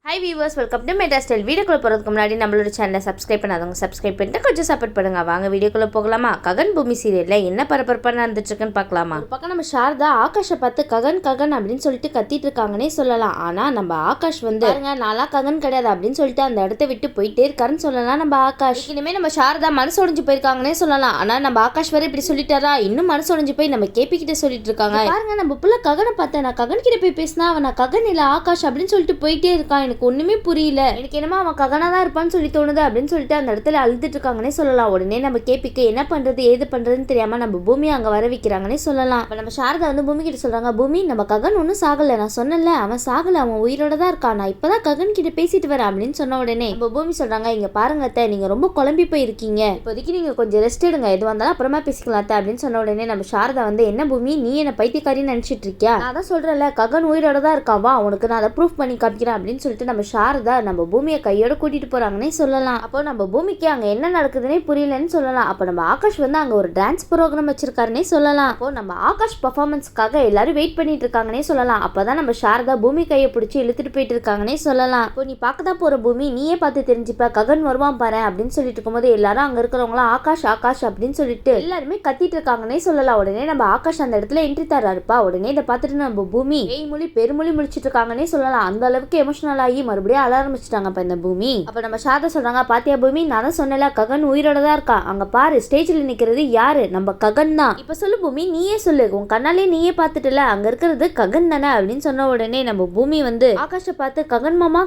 Hi viewers, welcome to Madras style. வீடியோக்குள்ள போகிறதுக்கு முன்னாடி நம்மளோட சேனலை சப்ஸ்கிரைப் பண்ணாதவங்க சப்ஸ்கிரைப் பண்ணிட்டு கொஞ்சம் சப்போர்ட் பண்ணுங்க. வாங்க வீடியோக்குள்ள போகலாமா? ககன் பூமி சீரியலில் என்ன பரபரப்பாக நடந்துட்டுருக்குன்னு பார்க்கலாமா? ஒரு பக்கம் நம்ம சாரதா ஆகாஷை பார்த்து ககன் ககன் அப்படின்னு சொல்லிட்டு கத்திட்டு இருக்காங்கன்னே சொல்லலாம். ஆனால் நம்ம ஆகாஷ் வந்து பாருங்க, நாளா ககன் கிடையாது அப்படின்னு சொல்லிட்டு அந்த இடத்த விட்டு போயிட்டே இருக்காருன்னு சொல்லலாம். நம்ம ஆகாஷ் இனிமேல் நம்ம சாரதா மனசு உடைஞ்சு போயிருக்காங்கன்னே சொல்லலாம். ஆனால் நம்ம ஆகாஷ் வரை இப்படி சொல்லிட்டாரா? இன்னும் மனசு உடைஞ்சு போய் நம்ம கேபி கிட்ட சொல்லிட்டு இருக்காங்க. பாருங்க, நம்ம புள்ள ககனை பார்த்தேன், நான் ககன் கிட்ட போய் பேசினா அவன் ககன் இல்லை ஆகாஷ் அப்படின்னு சொல்லிட்டு போயிட்டே இருக்கான். எனக்கு ஒண்ணுமே புரியல, எனக்கு என்னமோ அவன் ககனா தான் இருப்பான்னு சொல்லி தோணுது அப்படின்னு சொல்லிட்டு அந்த இடத்துல அழுதுட்டு இருக்காங்கன்னே சொல்லலாம். உடனே நம்ம கேபிக்கு என்ன பண்றது ஏது பண்றதுன்னு தெரியாம நம்ம பூமி அங்க வர வைக்கிறாங்கன்னே சொல்லலாம். அப்ப நம்ம சாரதா வந்து பூமி கிட்ட சொல்றாங்க, பூமி நம்ம ககன் ஒன்னும் சாகல, நான் சொன்னல அவன் சாகல, அவன் உயிரோட தான் இருக்கான், நான் இப்பதான் ககன் கிட்ட பேசிட்டு வரேன் அப்படின்னு சொன்ன உடனே நம்ம பூமி சொல்றாங்க, இங்க பாருங்க அத்தை, நீங்க ரொம்ப குழம்பி போயிருக்கீங்க, இப்போதைக்கு நீங்க கொஞ்சம் ரெஸ்ட் எடுங்க, எது வந்தாலும் அப்புறமா பேசிக்கலாம் அத்தை அப்படின்னு சொன்ன உடனே நம்ம சாரதா வந்து, என்ன பூமி நீ என்ன பைத்தியக்காரின்னு நினைச்சிட்டு இருக்கியா? நான் தான் சொல்றேன்ல ககன் உயிரோட தான் இருக்கான், வா உனக்கு நான் அதை ப்ரூஃப் பண்ணி காமிக்கிறேன் அப்படின்னு சொல்லிட்டு நம்ம சாரதா நம்ம பூமியை கையோட கூட்டிட்டு போறாங்கன்னே சொல்லலாம். அப்போ நம்ம பூமிக்கு அங்க என்ன நடக்குதுன்னே புரியலன்னு சொல்லலாம். அப்போ நம்ம ஆகாஷ் வந்து அங்க ஒரு டான்ஸ் ப்ரோக்ராம் வச்சிருக்காருன்னே சொல்லலாம். அப்போ நம்ம ஆகாஷ் பர்ஃபார்மன்ஸ்க்காக எல்லாரும் வெயிட் பண்ணிட்டு இருக்காங்கன்னே சொல்லலாம். அப்பதான் நம்ம சாரதா பூமி கையை பிடிச்சி இழுத்துட்டு போயிட்டு இருக்காங்கன்னே சொல்லலாம். இப்போ நீ பார்க்கதான் போற பூமி, நீயே பார்த்து தெரிஞ்சுப்ப, ககன் வருவான் பாரு அப்படின்னு சொல்லிட்டு இருக்கும்போது எல்லாரும் அங்க இருக்கிறவங்களாம் ஆகாஷ் ஆகாஷ் அப்படின்னு சொல்லிட்டு எல்லாருமே கத்திட்டு இருக்காங்கன்னே சொல்லலாம். உடனே நம்ம ஆகாஷ் அந்த இடத்துல என்ட்ரி தராருப்பா. உடனே இதை பார்த்துட்டு நம்ம பூமி பேய்மொழி பெருமொழி முடிச்சிட்டு இருக்காங்கன்னே சொல்லலாம். அந்த அளவுக்கு எமோஷனல் ஆகி மறுபடியும் அழ ஆரம்பிச்சிட்டாங்க இந்த பூமி. அப்ப நம்ம சாரதா சொல்றாங்க, பாத்தியா பூமி, நான் தான் சொன்னல ககன் உயிரோட தான் இருக்கா, அங்க பாரு ஸ்டேஜ்ல நிக்கிறது யாரு, நம்ம ககன் தான். இப்ப சொல்லு பூமி, நீயே சொல்லு, உன் கண்ணாலே நீயே பாத்துட்டுல அங்க இருக்கிறது ககன் தானே அப்படின்னு சொன்ன உடனே நம்ம பூமி வந்து ஆகாஷ பார்த்து ககன் மாமா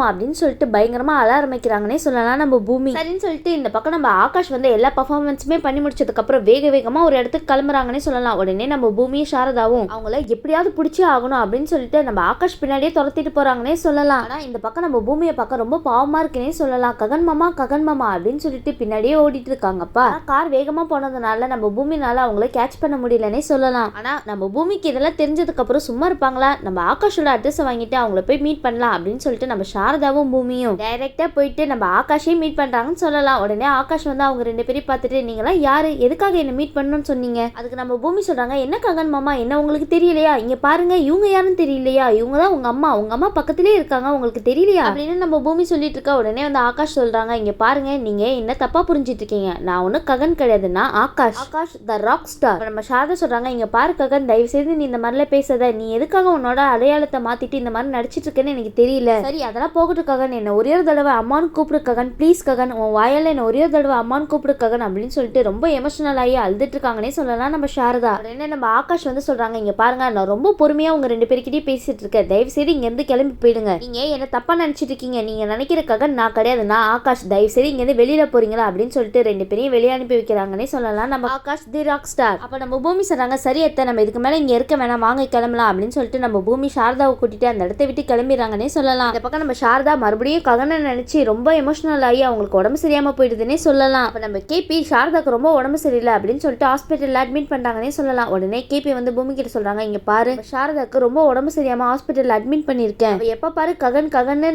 அப்படின்னு சொல்லிட்டு பயங்கரமா அழ ஆரம்பிக்கிறாங்கன்னே சொல்லலாம். நம்ம பூமி சரின்னு சொல்லிட்டு இந்த பக்கம் நம்ம ஆகாஷ் வந்து எல்லா பர்ஃபார்மன்ஸுமே பண்ணி முடிச்சதுக்கு அப்புறம் வேகமா ஒரு இடத்துக்கு கிளம்புறாங்கன்னே சொல்லலாம். உடனே நம்ம பூமியும் சாரதாவும் அவங்கள எப்படியாவது பிடிச்சே ஆகணும் அப்படின்னு சொல்லிட்டு நம்ம ஆகாஷ் பின்னாடியே துரத்திட்டு போறாங்கன்னே சொல்லலாம். ஆனா இந்த பக்கம் நம்ம பூமியை பார்க்க ரொம்ப பாவமா இருக்குன்னே சொல்லலாம். ககன் மாமா அப்படின்னு சொல்லிட்டு பின்னாடியே ஓடிட்டு இருக்காங்கப்பா. கார் வேகமா போனதுனால நம்ம பூமினால அவங்கள கேட்ச் பண்ண முடியலன்னே சொல்லலாம். ஆனா நம்ம பூமிக்கு இதெல்லாம் தெரிஞ்சதுக்கு அப்புறம் சும்மா இருப்பாங்களா? நம்ம ஆகாஷோட அட்ரஸ் வாங்கிட்டு அவங்கள போய் மீட் பண்ணலாம் அப்படின்னு சொல்லிட்டு நம்ம சாரதாவும் பூமியும் டைரக்டா போயிட்டு நம்ம ஆகாஷையும் மீட் பண்றாங்கன்னு சொல்லலாம். உடனே ஆகாஷ் வந்து அவங்க ரெண்டு பேரும் பார்த்துட்டு, நீங்களா யாரு, எதுக்காக என்ன மீட் பண்ணணும்னு சொன்னீங்க? அதுக்கு நம்ம பூமி சொல்றாங்க, என்ன ககன் மாமா, என்ன உங்களுக்கு தெரியலையா? இங்க பாருங்க, இவங்க யாருன்னு தெரியலையா? இவங்க தான் உங்க அம்மா பக்கத்திலே இருக்காங்க, உங்களுக்கு தெரியலையா அப்படின்னு நம்ம பூமி சொல்லிட்டு இருக்கா. உடனே வந்து ஆகாஷ் சொல்றாங்க, இங்க பாருங்க, நீங்க என்ன தப்பா புரிஞ்சிட்டு இருக்கீங்க, நான் ஒன்னும் ககன் கிடையாது, நான் ஆகாஷ் த ராக் ஸ்டார். நம்ம சாரதா சொல்றாங்க, இங்க பாரு ககன், தயவு செய்து நீ இந்த மாதிரிலாம் பேசாத, நீ எதுக்காக உன்னோட அடையாளத்தை மாத்திட்டு இந்த மாதிரி நடிச்சிட்டு இருக்கேன்னு எனக்கு தெரியல. சரி அதெல்லாம் போகட்டும் ககன், என்ன ஒரே ஒரு தடவை அம்மான்னு கூப்பிடு ககன், ப்ளீஸ் ககன், உன் வாயால என்ன ஒரே ஒரு தடவை அம்மான்னு கூப்பிடு ககன் அப்படின்னு சொல்லிட்டு ரொம்ப எமோஷனல் ஆகி அழுதுட்டு இருக்காங்கன்னே சொல்லலாம் நம்ம சாரதா. உடனே நம்ம ஆகாஷ் வந்து சொல்றாங்க, இங்க பாருங்க, நான் ரொம்ப பொறுமையா உங்க ரெண்டு பேருக்கிட்டே பேசிட்டு இருக்கேன், தயவு செய்து இங்க இருந்து கிளம்பி போயிடுங்க, நீங்க என்ன தப்பா நினைச்சிட்டு இருக்கீங்க, நீங்க நினைக்கிற ககன் நான் கிடையாது, நான் ஆகாஷ், தயவு செய்து இங்க இருந்து வெளியில போறீங்களா அப்படின்னு சொல்லிட்டு ரெண்டு பேரையும் வெளியே அனுப்பி வைக்கிறாங்கன்னே சொல்லலாம் நம்ம ஆகாஷ் தி ராக் ஸ்டார். அப்ப நம்ம பூமி சொல்றாங்க, சரி அத்தை, நம்ம இதுக்கு மேல இங்க இருக்க வேணாம், வாங்க கிளம்பலாம் அப்படின்னு சொல்லிட்டு நம்ம பூமி சாரதாவை கூட்டிட்டு அந்த இடத்தை விட்டு கிளம்பிடுறாங்கன்னே சொல்லலாம். இந்த பக்கம் நம்ம சாரதா மறுபடியும் ககனை நினைச்சு ரொம்ப எமோஷனல் ஆகி அவங்களுக்கு உடம்பு சரியாம போயிடுதுன்னே சொல்லலாம். அப்ப நம்ம கேபி சாரதாக்கு ரொம்ப உடம்பு சரியில்லை அப்படின்னு சொல்லிட்டு ஹாஸ்பிட்டல்ல அட்மிட் பண்றாங்கன்னே சொல்லலாம். உடனே கேபி வந்து பூமி கிட்ட சொல்றாங்க, இங்க பாரு, சாரதாக்கு ரொம்ப உடம்பு சரியாம ஹாஸ்பிட்டல்ல அட்மிட் பண்ணிருக்கேன், எப்ப பாரு ககன்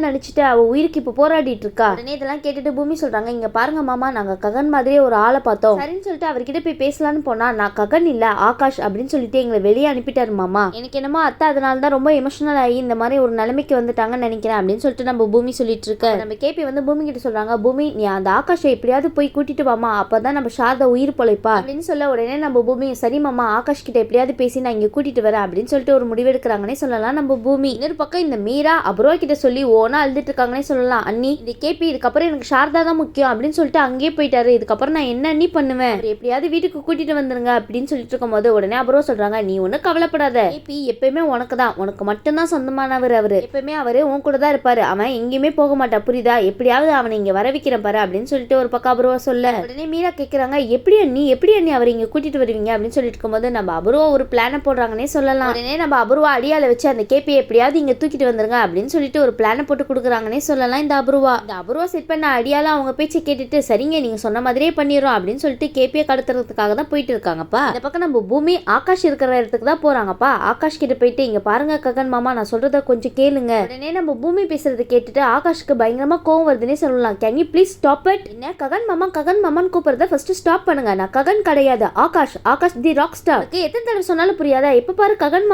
நினைச்சிட்டு அவ உயிருக்கு இப்ப போராடிட்டு இருக்கா. உடனே இதெல்லாம் கேட்டுட்டு பூமி சொல்றாங்க, இங்க பாருங்க மாமா, நாங்க ககன் மாதிரியே ஒரு ஆளை பார்த்தோம், சரின்னு சொல்லிட்டு அவர்கிட்ட போய் பேசலான்னு போனா நான் ககன் இல்ல ஆகாஷ் அப்படின்னு சொல்லிட்டு எங்களை வெளியே அனுப்பிட்டாரு மாமா, எனக்கு என்னமோ அத்தை அதனால தான் ரொம்ப எமோஷனல் ஆகி இந்த மாதிரி ஒரு நிலைமைக்கு வந்துட்டாங்கன்னு நினைக்கிறேன் அப்படின்னு சொல்லிட்டு நம்ம பூமி சொல்லிட்டு இருக்க. நம்ம கேபி வந்து பூமி கிட்ட சொல்றாங்க, பூமி நீ அந்த ஆகாஷை எப்படியாவது போய் கூட்டிட்டு வாமா, அப்பதான் நம்ம சாரதா உயிர் பொழைப்பா அப்படின்னு சொல்ல. உடனே நம்ம பூமி, சரி மாமா, ஆகாஷ் கிட்ட எப்படியாவது பேசி நான் இங்க கூட்டிட்டு வரேன் அப்படின்னு சொல்லிட்டு ஒரு முடிவு எடுக்கிறாங்கன்னே சொல்லலாம் நம்ம பூமி. இன்னொரு பக்கம் இந்த மீரா அப்ரோ கிட்ட சொல்லி ஓனா அழுதுட்டு இருக்காங்கன்னே சொல்லலாம். அண்ணி இந்த கேபி இதுக்கப்புறம் எனக்கு சாரதா தான் முக்கியம் அப்படின்னு சொல்லிட்டு அங்கேயே போயிட்டாரு, இதுக்கப்புறம் நான் என்ன அண்ணி பண்ணுவேன், எப்படியாவது வீட்டுக்கு கூட்டிட்டு வந்துருங்க அப்படின்னு சொல்லிட்டு இருக்கும் போது உடனே அப்புறம் சொல்றாங்க, நீ ஒன்னும் கவலைப்படாத, கேபி எப்பயுமே உனக்கு தான், உனக்கு மட்டும்தான் சொந்தமானவர், அவரு எப்பயுமே அவரு உன் கூட தான் இருப்பாரு, அவன் எங்கேயுமே போக மாட்டா, புரியுதா, எப்படியாவது அவனை இங்க வர வைக்கிறேன் பாரு அப்படின்னு சொல்லிட்டு ஒரு பக்கம் அபுருவா சொல்ல. உடனே மீரா கேட்கிறாங்க, எப்படி அண்ணி அவரை இங்க கூட்டிட்டு வருவீங்க அப்படின்னு சொல்லிட்டு இருக்கும்போது நம்ம அபுருவா ஒரு பிளான போடுறாங்கன்னே சொல்லலாம். உடனே நம்ம அபுருவா அடியால வச்சு அந்த கேபி எப்படியாவது இங்க தூக்கிட்டு வந்துருங்க அப்படின்னு சொல்லிட்டு ஒரு பிளான போட்டு கொடுக்குறாங்கன்னே சொல்லலாம். இந்த அபுருவா செட் பண்ண அடியால அவங்க பேச்சு கேட்டுட்டு, சரிங்க நீங்க சொன்ன மாதிரியே பண்ணிடுறோம் அப்படின்னு சொல்லிட்டு கேபியை கடத்துறதுக்காக தான் போயிட்டு இருக்காங்கப்பா. இந்த பக்கம் நம்ம பூமி ஆகாஷ் இருக்கிற இடத்துக்கு தான் போறாங்கப்பா. ஆகாஷ் கிட்ட போயிட்டு, இங்க பாருங்க ககன் மாமா, நான் சொல்றத கொஞ்சம் கேளுங்க. உடனே நம்ம பூமி பேசுறது கேட்டுட்டு ஆகாஷ்க்கு பயங்கரமா கோவம் வருதுன்னே சொல்லலாம். Can you please stop it? என்ன ககன் மாமான்னு கூப்பிடுறத ஃபர்ஸ்ட் ஸ்டாப் பண்ணுங்க, நான் ககன் கிடையாது, ஆகாஷ் தி ராக் ஸ்டார். எத்தனை தடவை சொன்னாலும் புரியாதா? எப்ப பாரு ககன்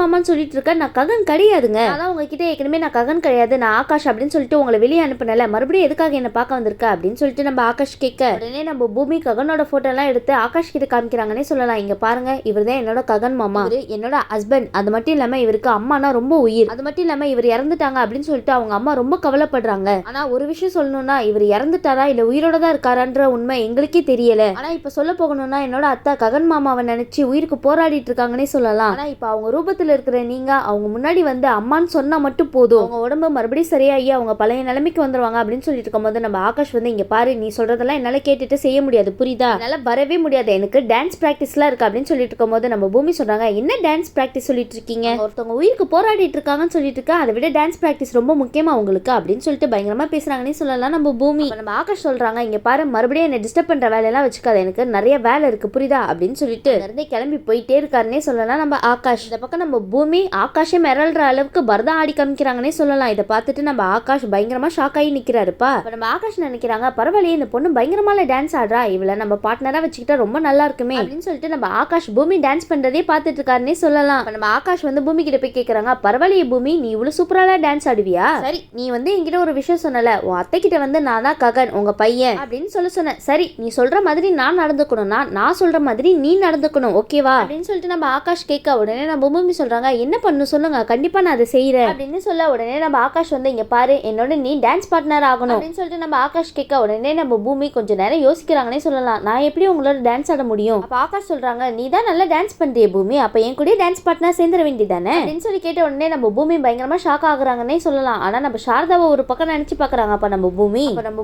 மாமான்னு சொல்லிட்டு இருக்க, நான் ககன் கிடையாதுங்க. அதான் உங்ககிட்ட ஏற்கனவே நான் ககன் கிடையாது, நான் ஆகாஷ் அப்படின்னு சொல்லிட்டு உங்களை வெளியே அனுப்பினல, மறுபடியும் எதுக்காக என்ன பார்க்க வந்திருக்க அப்படின்னு சொல்லிட்டு நம்ம ஆகாஷ் கேட்க, உடனே நம்ம பூமி ககனோட போட்டோ எல்லாம் எடுத்து ஆகாஷ் கிட்ட காமிக்கிறாங்கன்னே சொல்லலாம். இங்க பாருங்க, இவர் தான் என்னோட ககன் மாமா, என்னோட ஹஸ்பண்ட். அது மட்டும் இல்லாம இவருக்கு அம்மானா ரொம்ப உயிர். அது மட்டும் இல்லாம இவர் இறந்துட்டாங்க அப்படின்னு சொல்லிட்டு அவங்க அம்மா ரொம்ப கவலைப்படுறாங்க. ஆனா ஒரு விஷயம் சொல்லணும்னா, இவர் இறந்துட்டாரா இல்ல உயிரோட தான் இருக்காரான்ற உண்மை எங்களுக்கே தெரியல. ஆனா இப்ப சொல்ல போகணும்னா என்னோட அத்தா ககன் மாமாவை நினைச்சு உயிருக்கு போராடிட்டு இருக்காங்கன்னே சொல்லலாம். ஆனா இப்ப அவங்க ரூபத்துல இருக்கிற நீங்க அவங்க முன்னாடி வந்து அம்மான்னு சொன்னா மட்டும் போதும், அவங்க உடம்பு மறுபடியும் சரியாகி அவங்க பழைய நிலைமைக்கு வந்துருவாங்க அப்படின்னு சொல்லிட்டு இருக்கும்போது நம்ம ஆகாஷ் வந்து, இங்க பாரு, நீ சொல்றதெல்லாம் என்னால கேட்டுட்டு செய்ய முடியாது, புரியுதா? என்னால வரவே முடியாது, எனக்கு டான்ஸ் பிராக்டிஸ்லாம் இருக்கு அப்படின்னு சொல்லிட்டு இருக்கும்போது நம்ம பூமி சொல்றாங்க, என்ன டான்ஸ் பிராக்டிஸ் சொல்லிட்டு இருக்கீங்க? ஒருத்தவங்க உயிருக்கு போராடிட்டு இருக்காங்கன்னு சொல்லிட்டு இருக்கா, அதை விட டான்ஸ் பிராக்டிஸ் ரொம்ப முக்கியமா உங்களுக்கு அப்படின்னு சொல்லிட்டு பயங்கரமா பேசுறாங்கன்னு சொல்லலாம் நம்ம பூமி. நம்ம ஆகாஷ் சொல்றாங்க, இங்க பாரு, மறுபடியும் என்ன டிஸ்டர்ப் பண்ற வேலையெல்லாம் வச்சுக்காத, எனக்கு நிறைய வேலை இருக்கு, புரியுதா? அப்படின்னு சொல்லிட்டு இருந்தே கிளம்பி போயிட்டே இருக்காருன்னே சொல்லலாம் நம்ம ஆகாஷ். இந்த பக்கம் நம்ம பூமி ஆகாஷே மிரள்ற அளவுக்கு பரதம் ஆடி காமிக்கிறாங்கன்னே சொல்லலாம். இதை பார்த்துட்டு நம்ம ஆகாஷ் பயங்கரமா ஷாக் ஆகி நிக்கிறாருப்பா. நம்ம ஆகாஷ் நினைக்கிறாங்க, பரவாயில்லையே இந்த பொண்ணு பயங்கரமால டான்ஸ் ஆடுறா, இவளை நம்ம பார்ட்னரா வச்சுக்கிட்டா ரொம்ப நல்லா இருக்குமே அப்படின்னு சொல்லிட்டு நம்ம ஆகாஷ் பூமி டான்ஸ் பண்றதே பார்த்துட்டு இருக்காருன்னே சொல்லலாம். நம்ம ஆகாஷ் வந்து பூமி கிட்ட போய் கேட்கறாங்க, பரவாயில்லையே பூமி, நீ இவ்வளவு சூப்பரால டான்ஸ் ஆடுவியா? சரி, நீ வந்து என்கிட்ட ஒரு விஷயம் சொன்னல, உன் அத்தை கிட்ட வந்து நான் தான் ககன் உங்க பையன் அப்படின்னு சொன்ன. சரி, நீ சொல்ற மாதிரி நான் நடந்துக்கணும்னா நான் சொல்ற மாதிரி நீ நடந்துக்கணும், ஓகேவா அப்படின்னு சொல்லிட்டு நம்ம ஆகாஷ் கேட்க, உடனே நம்ம பூமி சொல்றாங்க, என்ன பண்ணு சொல்லுங்க, கண்டிப்பா நான் அதை செய்யறேன் அப்படின்னு சொல்ல, உடனே நம்ம ஆகாஷ் வந்து, இங்க பாரு, என்னோட நீ டான்ஸ் பார்ட்னர் ஆகணும் அப்படின்னு சொல்லிட்டு நம்ம ஆகாஷ் கேட்க, உடனே நம்ம பூமி கொஞ்சம் நேரம் யோசிக்கிறாங்கன்னே சொல்லலாம். நான் எப்படி உங்களோட டான்ஸ் ஆட முடியும்? அப்ப ஆகாஷ் சொல்றாங்க, நீ தான் நல்லா டான்ஸ் பண்றிய பூமி, அப்ப என் கூட டான்ஸ் பார்ட்னர் சேர்ந்துட வேண்டியதானே அப்படின்னு சொல்லி கேட்ட உடனே நம்ம பூமி பயங்கரமா ஷாக் ஆகுறாங்கன்னே சொல்லலாம். ஆனா நம்ம சாரதாவை ஒரு பக்கம் நினைச்சு பாக்குறாங்க. அப்ப நம்ம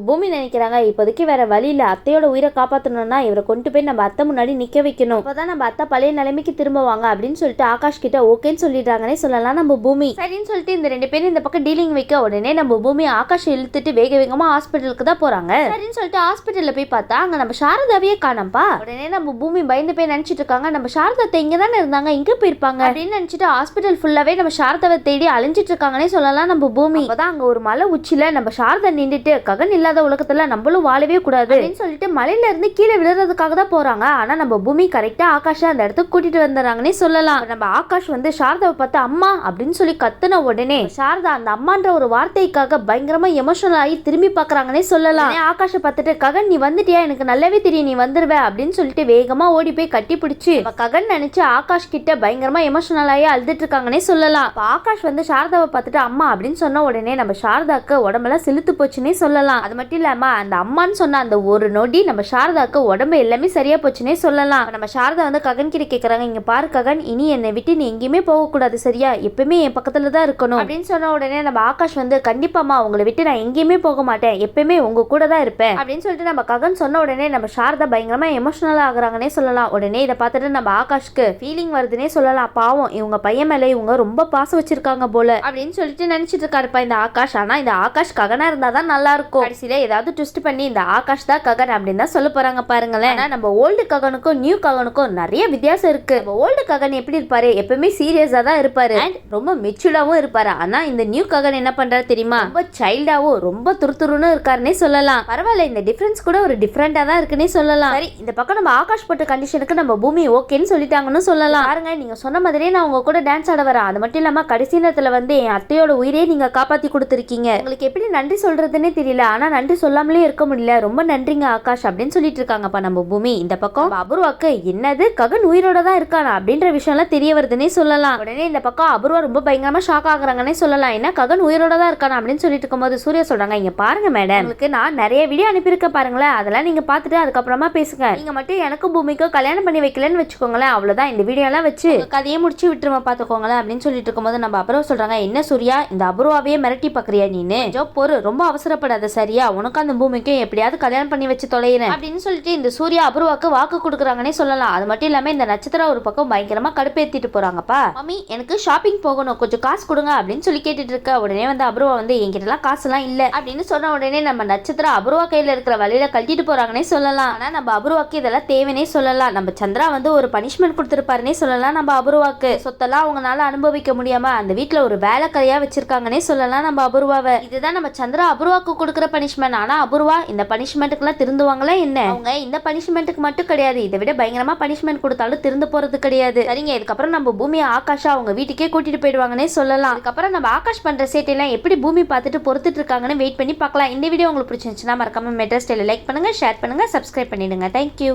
பூமி நினைக்கிறாங்க, இப்போதைக்கு வேற வழி இல்ல, அத்தையோட உயிரை காப்பாற்றணும்னா இவரை கொண்டு போய் நம்ம அத்தை முன்னாடி நிக்க வைக்கணும், அப்பதான் நம்ம அத்தை பழைய நிலைமைக்கு திரும்புவாங்க அப்படின்னு சொல்லிட்டு ஆகாஷ் கிட்ட ஓகேன்னு சொல்லிடுறாங்கன்னே சொல்லலாம் நம்ம பூமி. சரின்னு சொல்லிட்டு இந்த ரெண்டு பேரும் இந்த பக்கம் டீலிங் வைக்க, உடனே நம்ம பூமி ஆகாஷ் இழுத்துட்டு வேக வேகமா ஹாஸ்பிட்டலுக்கு தான் போறாங்க. சரின்னு சொல்லிட்டு ஹாஸ்பிட்டல்ல போய் பார்த்தா அங்க நம்ம சாரதாவையே காணோம்பா. உடனே நம்ம பூமி பயந்து போய் நினைச்சிட்டு இருக்காங்க, நம்ம சாரதா இங்க தானே இருந்தாங்க, இங்க போயிருப்பாங்க அப்படின்னு நினைச்சிட்டு ஹாஸ்பிட்டல் ஃபுல்லாவே நம்ம சாரதாவை தேடி அலைஞ்சிட்டு இருக்காங்கன்னே சொல்லலாம் நம்ம பூமி. அப்பதான் அங்க ஒரு மலை உச்சில நம்ம சாரதா நின்றுட்டு, ககன் இல்லாத உலகத்துல நம்மளும் வாழவே கூடாது அப்படின்னு சொல்லிட்டு மலையில இருந்து கீழே விழுறதுக்காக தான் போறாங்க. ஆனா நம்ம பூமி கரெக்டா ஆகாஷ அந்த இடத்துக்கு கூட்டிட்டு வந்துடுறாங்கன்னே சொல்லலாம். நம்ம ஆகாஷ் வந்து சாரதாவை பார்த்து அம்மா அப்படின்னு சொல்லி கத்துன உடனே சாரதா அந்த அம்மான்ற ஒரு வார்த்தைக்காக பயங்கரமா எமோஷனல் ஆகி திரும்பி பாக்குறாங்கன்னே சொல்லலாம். ஆகாஷ பார்த்துட்டு, ககன் நீ வந்துட்டியா, எனக்கு நல்லாவே தெரியும் நீ வந்துருவ அப்படின்னு சொல்லிட்டு வேகமா ஓடி போய் கட்டி பிடிச்சு ககன் நினைச்சு ஆகாஷ் கிட்ட பயங்கரமா எமோஷனல் ஆகி அழுதுட்டு இருக்காங்கன்னே சொல்லலாம். ஆகாஷ் வந்து சாரதாவை பார்த்துட்டு அம்மா அப்படின்னு சொன்ன உடனே நம்ம சாரதாக்கு உடம்பெல்லாம் செலுத்து போச்சுன்னே சொல்லலாம். அது மட்டும் இல்லாம அந்த அம்மான்னு சொன்ன அந்த ஒரு நொடி நம்ம சாரதாக்கு உடம்பு எல்லாமே சரியா போச்சுன்னே சொல்லலாம். நம்ம சாரதா வந்து ககன் கிட்ட கேக்குறாங்க, இங்க பாரு ககன், இனி என்னை விட்டு நீ எங்கேயுமே போக கூடாது, சரியா, எப்பவுமே என் பக்கத்துல தான் இருக்கணும் அப்படின்னு சொன்ன உடனே நம்ம ஆகாஷ் வந்து, கண்டிப்பாமா உங்களை விட்டு நான் எங்கேயுமே போக மாட்டேன், எப்பவுமே உங்க கூட தான் இருப்பேன் அப்படின்னு சொல்லிட்டு நம்ம ககன் சொன்ன உடனே நம்ம சாரதா பயங்கரமா எமோஷனல் ஆகுறாங்கன்னே சொல்லலாம். உடனே இதை பார்த்துட்டு நம்ம ஆகாஷ்க்கு ஃபீலிங் வருதுன்னே சொல்லலாம். பாவம், இவங்க பையன் மேல இவங்க ரொம்ப பாசம் வச்சிருக்காங்க போல அப்படின்னு சொல்லிட்டு நினைச்சிட்டு இருக்காருப்பா இந்த ஆகாஷ். ஆனா இந்த ஆகாஷ் ககனா இருந்தாதான் நல்லா இருக்கும். கடைசியில ஏதாவது ட்விஸ்ட் பண்ணி இந்த ஆகாஷ் தான் ககன் அப்படின்னு தான் சொல்ல போறாங்க பாருங்களேன். ஆனா நம்ம ஓல்டு ககனுக்கும் நியூ ககனுக்கும் நிறைய வித்தியாசம் இருக்கு. ஓல்டு ககன் எப்படி இருப்பாரு, எப்பவுமே சீரியஸா தான் இருப்பாரு அண்ட் ரொம்ப மெச்சூர்டாவும் இருப்பாரு. ஆனா இந்த நியூ ககன் என்ன பண்றாரு தெரியுமா, ரொம்ப சைல்டாவும் ரொம்ப துருத்துருன்னு இருக்காருன்னே சொல்லலாம். பரவாயில்ல, இந்த டிஃபரன்ஸ் கூட ஒரு டிஃபரெண்டா தான் இருக்குன்னே சொல்லலாம். சரி, இந்த பக்கம் நம்ம ஆகாஷ் போட்ட கண்டிஷனுக்கு நம்ம பூமி ஓகேன்னு சொல்லிட்டாங்கன்னு சொல்லலாம். பாருங்க, நீங்க சொன்ன மாதிரியே நான் உங்க கூட டான்ஸ் ஆட வரேன். அது மட்டும் இல்லாம கடைசி நேரத்துல வந்து என் அத்தையோட உயிரே நீங்க காப்பாத்தி கொடுத்துருக்கீங்க. உங்களுக்கு எப்படி நன்றி சொல்றதுன்னே தெரியல, ஆனா நன்றி சொல்லாமலே இருக்க முடியல, ரொம்ப நன்றிங்க ஆகாஷ் அப்படின்னு சொல்லிட்டு இருக்காங்கப்பா நம்ம பூமி. இந்த பக்கம் அபூர்வாக்கு என்னது ககன் உயிரோட தான் இருக்கானா அப்படின்ற விஷயம் எல்லாம் தெரிய வருதுன்னே சொல்லலாம். உடனே இந்த பக்கம் அபூர்வா ரொம்ப பயங்கரமா ஷாக் ஆகுறாங்கன்னே சொல்லலாம். என்ன ககன் உயிரோட தான் இருக்கானா அப்படின்னு சொல்லிட்டு இருக்கும்போது சூர்யா சொல்றாங்க, இங்க பாருங்க மேடம், உங்களுக்கு நான் நிறைய வீடியோ அனுப்பியிருக்க பாருங்களேன், அதெல்லாம் நீங்க பாத்துட்டு அதுக்கப்புறமா பேசுங்க. நீங்க மட்டும் எனக்கும் பூமிக்கும் கல்யாணம் பண்ணி வைக்கலன்னு வச்சுக்கோங்களேன், அவ்வளவுதான், இந்த வீடியோ எல்லாம் வச்சு கதையை முடிச்சு விட்டுருமா பாத்துக்கோங்களேன் அப்படின்னு சொல்லிட்டு இருக்கும்போது நம்ம அபூர்வா சொல்றாங்க, என்ன சூர்யா இந்த அபூர்வாவையே மிரட்டி பாக்குறியா நீனு, பொறு, ரொம்ப அவசரப்படாத சரியா, உனக்கு அந்த பூமிக்கும் எப்படியாவது கல்யாணம் பண்ணி வச்சு தொலைறேன் அப்படின்னு சொல்லிட்டு இந்த சூர்யா அபூர்வாக்கு வாக்கு கொடுக்குறாங்கன்னே சொல்லலாம். அது மட்டும் இல்லாம இந்த நட்சத்திரம் ஒரு பக்கம் பயங்கரமா கடுப்பேத்திட்டு போறாங்கப்பா. மம்மி எனக்கு ஷாப்பிங் போகணும், கொஞ்சம் காசு கொடுங்க அப்படின்னு சொல்லி கேட்டுட்டு இருக்க. உடனே வந்து அபூர்வா வந்து என்கிட்ட எல்லாம் காசு எல்லாம் இல்ல அப்படின்னு சொன்ன உடனே நம்ம நட்சத்திரம் அபூர்வா கையில இருக்கிற வழியில கழட்டிட்டு போறாங்கன்னே சொல்லலாம். ஆனா நம்ம அபூர்வாக்கு இதெல்லாம் தேவைனே சொல்லலாம். நம்ம சந்திரா வந்து ஒரு பனிஷ்மெண்ட் கொடுத்துருப்பாருன்னே சொல்லலாம். நம்ம அபூர்வாக்கு சொத்தெல்லாம் அவங்களால அனுபவிக்க முடியாம அந்த வீட்டுல ஒரு வேலைக்காரியா வச்சிருக்காங்கன்னே சொல்லலாம் நம்ம அபூர்வாவை. இதுதான் நம்ம சந்திரா அபூர்வாக்கு கொடுக்குற பனிஷ்மெண்ட். ஆனா அபூர்வா இந்த பனிஷ்மெண்ட்டுக்கு எல்லாம் திருந்துவாங்களா என்ன? அவங்க இந்த பனிஷ்மெண்ட்டுக்கு மட்டும் கிடையாது, இதை விட பயங்கரமா பனிஷ்மெண்ட் கொடுத்தாலும் திருந்து போறது கிடையாது. சரிங்க, இதுக்கப்புறம் நம்ம பூமியை ஆகாஷா அவங்க வீட்டுக்கே கூட்டிட்டு போயிடுவாங்கன்னே சொல்லலாம். அதுக்கப்புறம் நம்ம ஆகாஷ் பண்ணுற சேட்டையெல்லாம் எப்படி பூமி பார்த்துட்டு பொறுத்துட்டு இருக்காங்கன்னு வெயிட் பண்ணி பார்க்கலாம். இந்த வீடியோ உங்களுக்கு பிடிச்சிருந்துச்சுன்னா மறக்காம மெட்ரா ஸ்டைலை லைக் பண்ணுங்கள், ஷேர் பண்ணுங்கள், சப்ஸ்கிரைப் பண்ணிடுங்க. தேங்க்யூ.